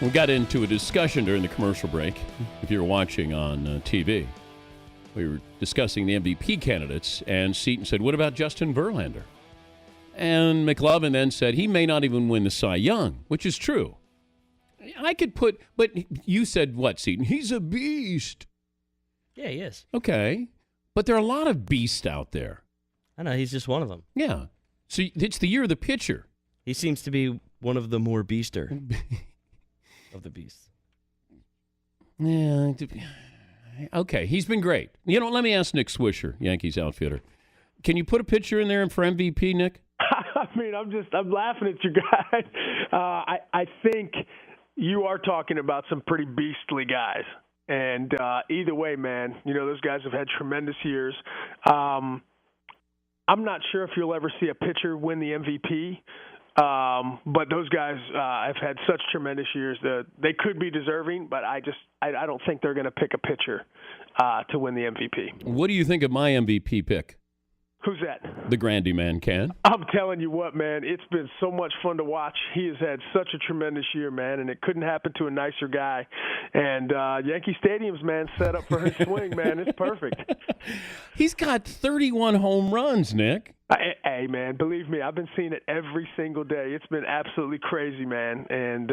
We got into a discussion during the commercial break. If you were watching on TV, we were discussing the MVP candidates, and Seton said, what about Justin Verlander? And McLovin then said he may not even win the Cy Young, which is true. I could put, but you said what, Seton? He's a beast. Yeah, he is. Okay. But there are a lot of beasts out there. I know, he's just one of them. Yeah. So it's the year of the pitcher. He seems to be one of the more beaster of the beasts. Yeah. Okay, he's been great. You know, let me ask Nick Swisher, Yankees outfielder. Can you put a picture in there for MVP, Nick? I mean, I'm laughing at you guys. I think you are talking about some pretty beastly guys. And either way, man, you know, those guys have had tremendous years. I'm not sure if you'll ever see a pitcher win the MVP. But those guys have had such tremendous years that they could be deserving, but I don't think they're going to pick a pitcher to win the MVP. What do you think of my MVP pick? Who's that? The Grandy man, Ken. I'm telling you what, man, it's been so much fun to watch. He has had such a tremendous year, man, and it couldn't happen to a nicer guy. And Yankee Stadium's, man, set up for his swing, man. It's perfect. He's got 31 home runs, Nick. Hey, man, believe me, I've been seeing it every single day. It's been absolutely crazy, man, and,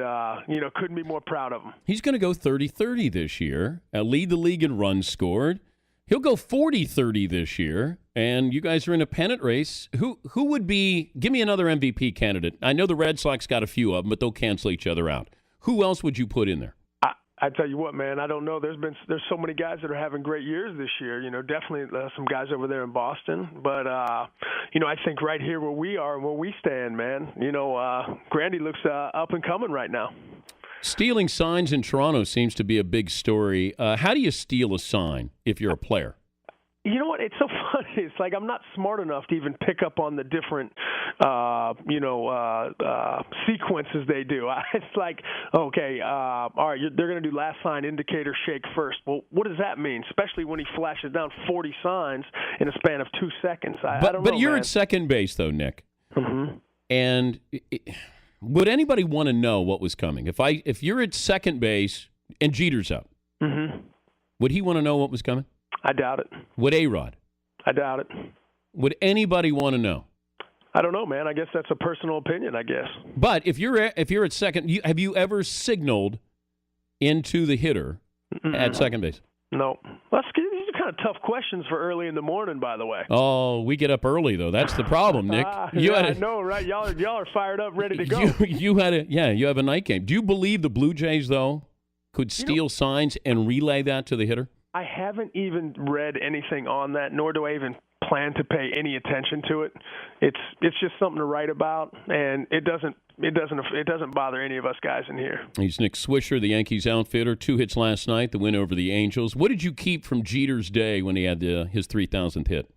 couldn't be more proud of him. He's going to go 30-30 this year, lead the league in runs scored. He'll go 40-30 this year, and you guys are in a pennant race. Who would be – give me another MVP candidate. I know the Red Sox got a few of them, but they'll cancel each other out. Who else would you put in there? I tell you what, man, I don't know. There's so many guys that are having great years this year. You know, definitely some guys over there in Boston. But, I think right here where we are and where we stand, man, Grandy looks up and coming right now. Stealing signs in Toronto seems to be a big story. How do you steal a sign if you're a player? You know what? It's so funny. It's like I'm not smart enough to even pick up on the different, sequences they do. It's like, okay, all right, they're going to do last sign, indicator, shake first. Well, what does that mean? Especially when he flashes down 40 signs in a span of 2 seconds. I don't know, but you're man. at second base, though, Nick. Mm-hmm. And would anybody want to know what was coming? If you're at second base and Jeter's up, mm-hmm. would he want to know what was coming? I doubt it. Would A-Rod? I doubt it. Would anybody want to know? I don't know, man. I guess that's a personal opinion, I guess. But if you're at second, have you ever signaled into the hitter at second base? No. These are kind of tough questions for early in the morning, by the way. Oh, we get up early though. That's the problem, Nick. I know, right? Y'all are fired up, ready to go. You have a night game. Do you believe the Blue Jays though could steal signs and relay that to the hitter? I haven't even read anything on that, nor do I even plan to pay any attention to it. It's just something to write about, and it doesn't bother any of us guys in here. He's Nick Swisher, the Yankees outfielder. 2 hits last night, the win over the Angels. What did you keep from Jeter's day when he had his 3,000th hit?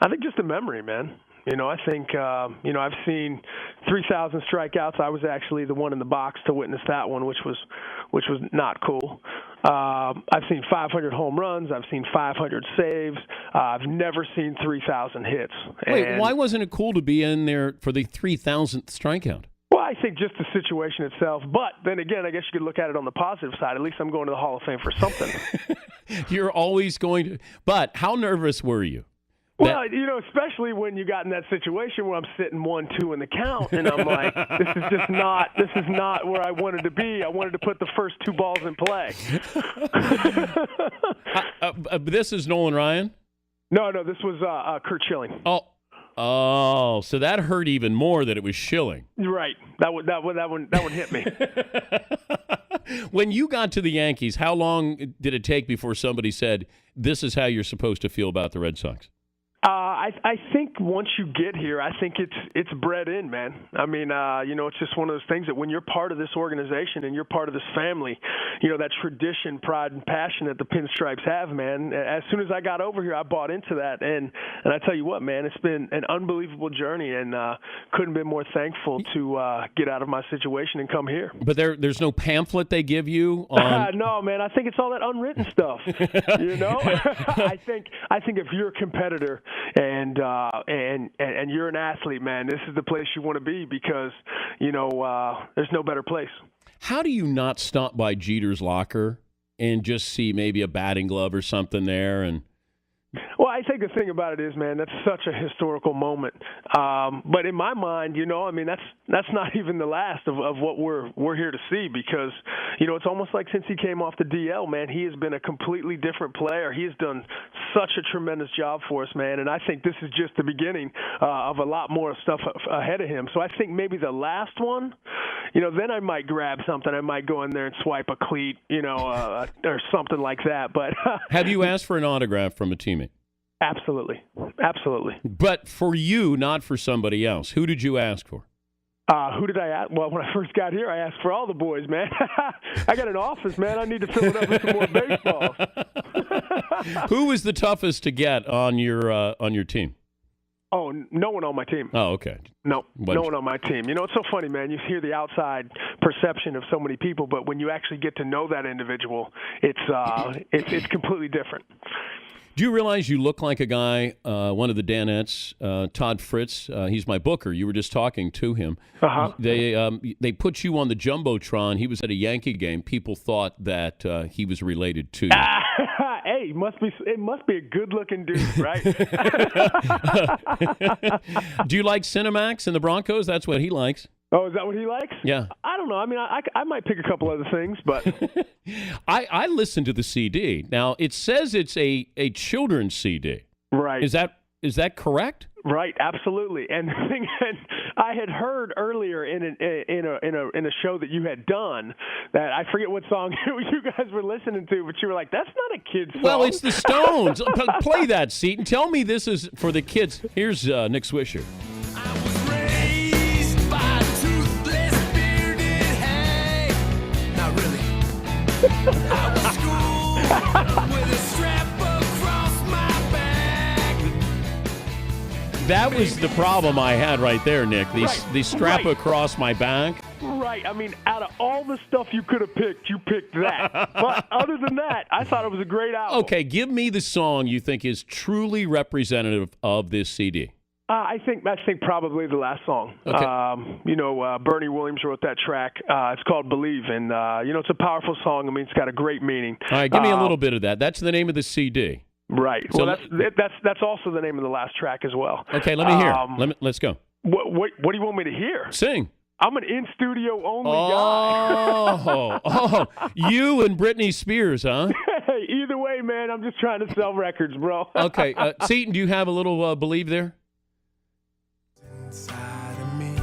I think just a memory, man. I think, I've seen 3,000 strikeouts. I was actually the one in the box to witness that one, which was not cool. I've seen 500 home runs. I've seen 500 saves. I've never seen 3,000 hits. Wait, why wasn't it cool to be in there for the 3,000th strikeout? Well, I think just the situation itself. But then again, I guess you could look at it on the positive side. At least I'm going to the Hall of Fame for something. You're always going to. But how nervous were you? Well, especially when you got in that situation where I'm sitting 1-2 in the count, and I'm like, this is not where I wanted to be. I wanted to put the first 2 balls in play. This is Nolan Ryan? No, this was Kurt Schilling. Oh, so that hurt even more that it was Schilling. Right. That one hit me. When you got to the Yankees, how long did it take before somebody said, this is how you're supposed to feel about the Red Sox? I think once you get here, I think it's bred in, man. I mean, it's just one of those things that when you're part of this organization and you're part of this family, that tradition, pride, and passion that the Pinstripes have, man. As soon as I got over here, I bought into that, and I tell you what, man, it's been an unbelievable journey, and couldn't be more thankful to get out of my situation and come here. But there's no pamphlet they give you on. No, man. I think it's all that unwritten stuff. I think if you're a competitor and you're an athlete, man, this is the place you want to be because there's no better place. How do you not stop by Jeter's locker and just see maybe a batting glove or something there? And Well, I think the thing about it is, man, that's such a historical moment. But in my mind, that's not even the last of what we're here to see, because, it's almost like since he came off the DL, man, he has been a completely different player. He has done such a tremendous job for us, man, and I think this is just the beginning of a lot more stuff ahead of him. So I think maybe the last one, then I might grab something. I might go in there and swipe a cleat, or something like that. But have you asked for an autograph from a teammate? Absolutely. But for you, not for somebody else. Who did you ask for? Who did I ask? Well, when I first got here, I asked for all the boys, man. I got an office, man. I need to fill it up with some more baseballs. Who was the toughest to get on your team? Oh, no one on my team. Oh, okay. No one on my team. It's so funny, man. You hear the outside perception of so many people, but when you actually get to know that individual, it's completely different. Do you realize you look like a guy, one of the Danettes, Todd Fritz? He's my booker. You were just talking to him. Uh-huh. They put you on the Jumbotron. He was at a Yankee game. People thought that he was related to you. Hey, it must be a good-looking dude, right? Do you like Cinemax and the Broncos? That's what he likes. Oh, is that what he likes? Yeah. I don't know. I mean, I might pick a couple other things, but I listened to the CD. Now it says it's a children's CD. Right. Is that correct? Right. Absolutely. And the thing, I had heard earlier in a show that you had done that I forget what song you guys were listening to, but you were like, "That's not a kid's song." Well, it's the Stones. Play that, Seton. Tell me this is for the kids. Here's Nick Swisher. I was schooled with a strap across my back. That was the problem I had right there, Nick. The strap across my back. Right. I mean, out of all the stuff you could have picked, you picked that. But other than that, I thought it was a great album. Okay, give me the song you think is truly representative of this CD. I think probably the last song. Okay. Bernie Williams wrote that track. It's called "Believe," and it's a powerful song. I mean, it's got a great meaning. All right, give me a little bit of that. That's the name of the CD. Right. So well, that's also the name of the last track as well. Okay, let me hear. Let's go. What do you want me to hear? Sing. I'm an in-studio only guy. Oh, you and Britney Spears, huh? Hey, either way, man, I'm just trying to sell records, bro. Okay, Seton, do you have a little Believe there? Inside of me,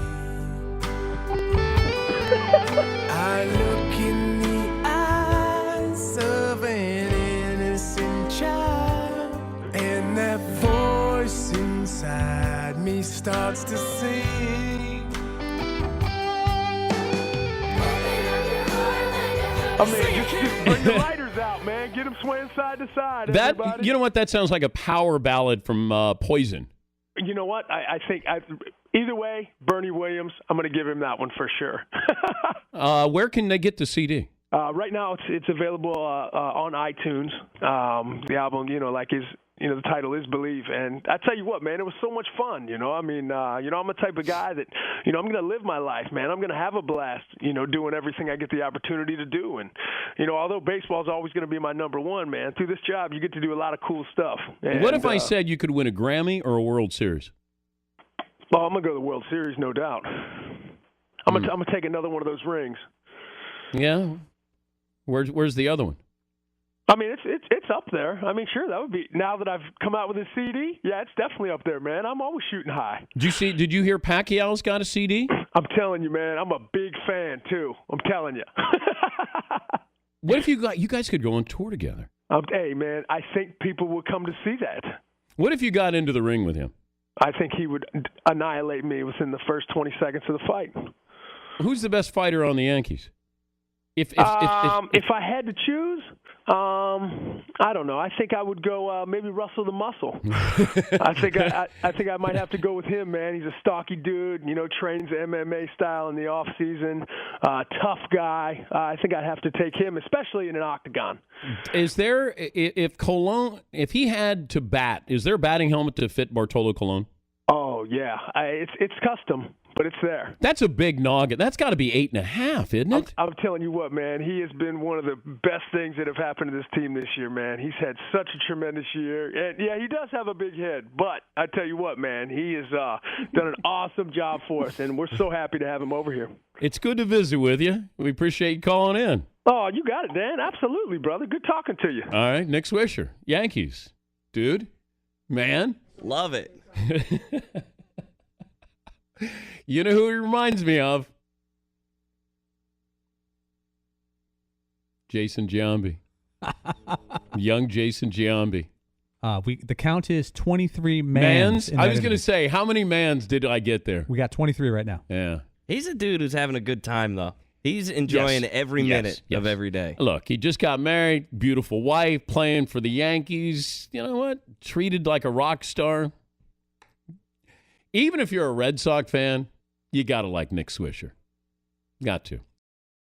I look in the eyes of an innocent child, and that voice inside me starts to sing. I mean, just bring the lighters out, man. Get them swaying side to side, everybody. You know what? That sounds like a power ballad from Poison. You know what? I think either way, Bernie Williams, I'm going to give him that one for sure. Where can they get the CD? Right now, it's available on iTunes. The album, the title is "Believe," and I tell you what, man, it was so much fun. I mean, I'm the type of guy that, I'm going to live my life, man. I'm going to have a blast, doing everything I get the opportunity to do. And, although baseball is always going to be my number one, man, through this job, you get to do a lot of cool stuff. And, what if I said you could win a Grammy or a World Series? Well, I'm going to go to the World Series, no doubt. I'm going to take another one of those rings. Yeah. Where's the other one? I mean, it's up there. I mean, sure, that would be. Now that I've come out with a CD, yeah, it's definitely up there, man. I'm always shooting high. Did you hear Pacquiao's got a CD? I'm telling you, man, I'm a big fan too. I'm telling you. What if you guys could go on tour together? Hey, man, I think people will come to see that. What if you got into the ring with him? I think he would annihilate me within the first 20 seconds of the fight. Who's the best fighter on the Yankees? If I had to choose, I don't know. I think I would go maybe Russell the Muscle. I think I might have to go with him, man. He's a stocky dude, trains MMA style in the off season. Tough guy. I think I'd have to take him, especially in an octagon. Is there if he had to bat, is there a batting helmet to fit Bartolo Colon? Oh yeah, it's custom. but it's there. That's a big noggin. That's got to be 8.5, isn't it? I'm telling you what, man. He has been one of the best things that have happened to this team this year, man. He's had such a tremendous year. And, yeah, he does have a big head. But I tell you what, man, he has done an awesome job for us, and we're so happy to have him over here. It's good to visit with you. We appreciate you calling in. Oh, you got it, Dan. Absolutely, brother. Good talking to you. All right, Nick Swisher, Yankees. Dude, man. Love it. You know who he reminds me of? Jason Giambi. Young Jason Giambi. The count is 23 Mans? I was going to to say, how many mans did I get there? We got 23 right now. Yeah. He's a dude who's having a good time, though. He's enjoying every minute of every day. Look, he just got married, beautiful wife, playing for the Yankees. You know what? Treated like a rock star. Even if you're a Red Sox fan, you got to like Nick Swisher. Got to.